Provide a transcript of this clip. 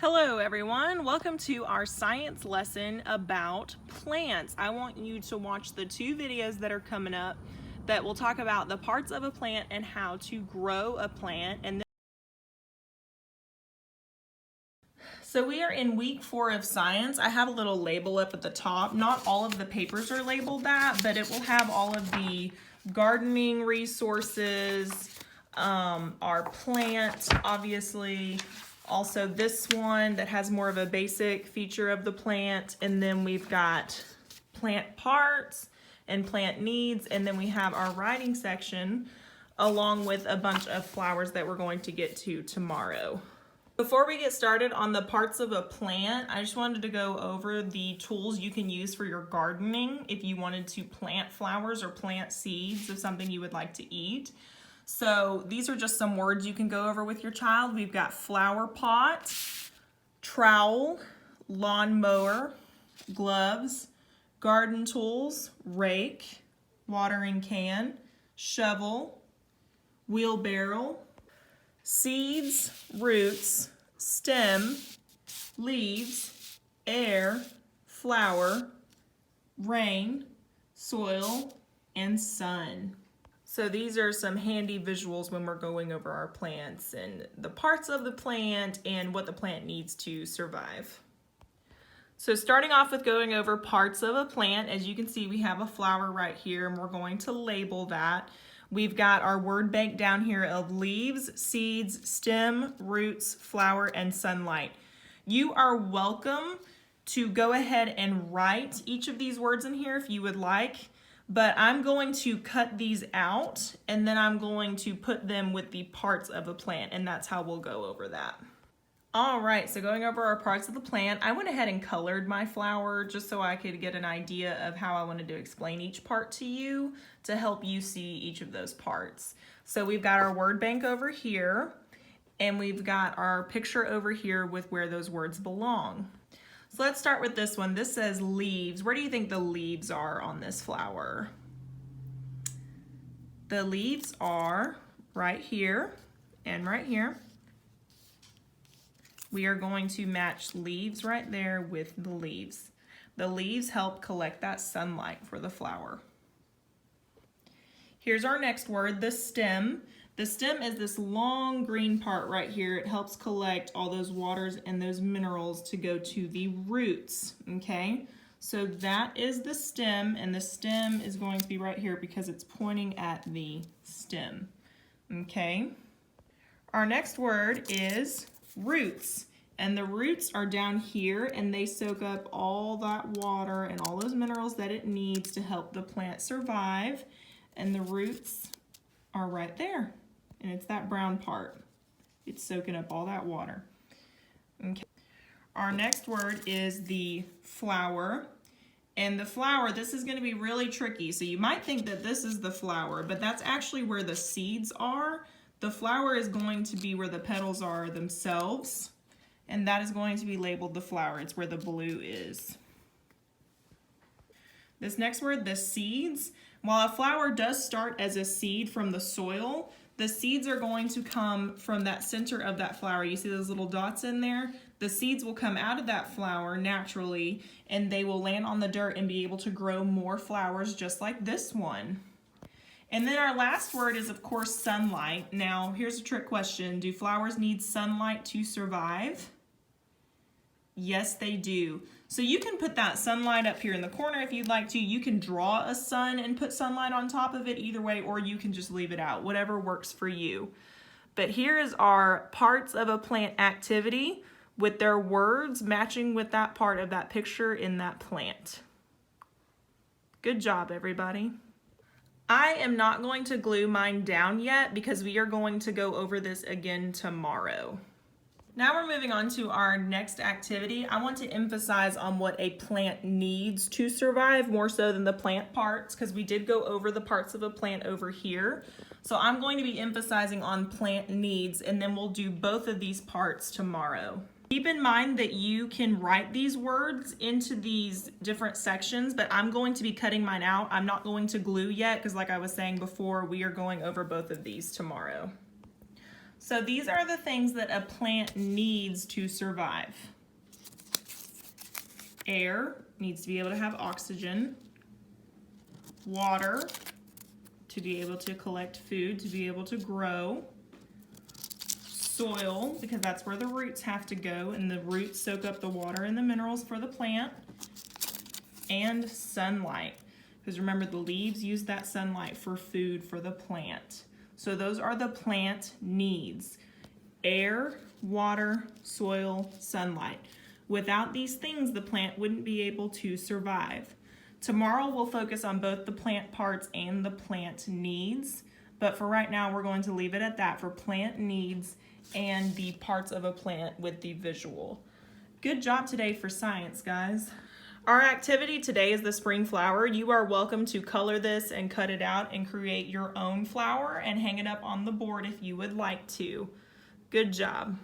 Hello everyone, welcome to our science lesson about plants. I want you to watch the two videos that are coming up that will talk about the parts of a plant and how to grow a plant. So we are in week 4 of science. I have a little label up at the top. Not all of the papers are labeled that, but it will have all of the gardening resources, our plant, obviously. Also this one that has more of a basic feature of the plant. And then we've got plant parts and plant needs. And then we have our writing section along with a bunch of flowers that we're going to get to tomorrow. Before we get started on the parts of a plant, I just wanted to go over the tools you can use for your gardening if you wanted to plant flowers or plant seeds of something you would like to eat. So these are just some words you can go over with your child. We've got flower pot, trowel, lawnmower, gloves, garden tools, rake, watering can, shovel, wheelbarrow, seeds, roots, stem, leaves, air, flower, rain, soil, and sun. So these are some handy visuals when we're going over our plants and the parts of the plant and what the plant needs to survive. So starting off with going over parts of a plant, as you can see, we have a flower right here and we're going to label that. We've got our word bank down here of leaves, seeds, stem, roots, flower, and sunlight. You are welcome to go ahead and write each of these words in here if you would like, but I'm going to cut these out and then I'm going to put them with the parts of a plant, and that's how we'll go over that. All right, so going over our parts of the plant, I went ahead and colored my flower just so I could get an idea of how I wanted to explain each part to you to help you see each of those parts. So we've got our word bank over here, and we've got our picture over here with where those words belong. So let's start with this one. This says leaves. Where do you think the leaves are on this flower? The leaves are right here and right here. We are going to match leaves right there with the leaves. The leaves help collect that sunlight for the flower. Here's our next word, the stem. The stem is this long green part right here. It helps collect all those waters and those minerals to go to the roots, okay? So that is the stem, and the stem is going to be right here because it's pointing at the stem, okay? Our next word is roots, and the roots are down here and they soak up all that water and all those minerals that it needs to help the plant survive, and the roots are right there, and it's that brown part. It's soaking up all that water. Okay. Our next word is the flower, and the flower, this is going to be really tricky. So you might think that this is the flower, but that's actually where the seeds are. The flower is going to be where the petals are themselves, and that is going to be labeled the flower. It's where the blue is. This next word, the seeds, while a flower does start as a seed from the soil, the seeds are going to come from that center of that flower. You see those little dots in there? The seeds will come out of that flower naturally, and they will land on the dirt and be able to grow more flowers just like this one. And then our last word is, of course, sunlight. Now, here's a trick question. Do flowers need sunlight to survive? Yes, they do. So you can put that sunlight up here in the corner if you'd like to. You can draw a sun and put sunlight on top of it either way, or you can just leave it out, whatever works for you. But here is our parts of a plant activity with their words matching with that part of that picture in that plant. Good job, everybody. I am not going to glue mine down yet because we are going to go over this again tomorrow. Now we're moving on to our next activity. I want to emphasize on what a plant needs to survive more so than the plant parts, because we did go over the parts of a plant over here. So I'm going to be emphasizing on plant needs, and then we'll do both of these parts tomorrow. Keep in mind that you can write these words into these different sections, but I'm going to be cutting mine out. I'm not going to glue yet because, like I was saying before, we are going over both of these tomorrow. So these are the things that a plant needs to survive. Air, needs to be able to have oxygen. Water, to be able to collect food, to be able to grow. Soil, because that's where the roots have to go, and the roots soak up the water and the minerals for the plant. And sunlight, because remember the leaves use that sunlight for food for the plant. So those are the plant needs: air, water, soil, sunlight. Without these things, the plant wouldn't be able to survive. Tomorrow we'll focus on both the plant parts and the plant needs, but for right now we're going to leave it at that for plant needs and the parts of a plant with the visual. Good job today for science, guys. Our activity today is the spring flower. You are welcome to color this and cut it out and create your own flower and hang it up on the board if you would like to. Good job.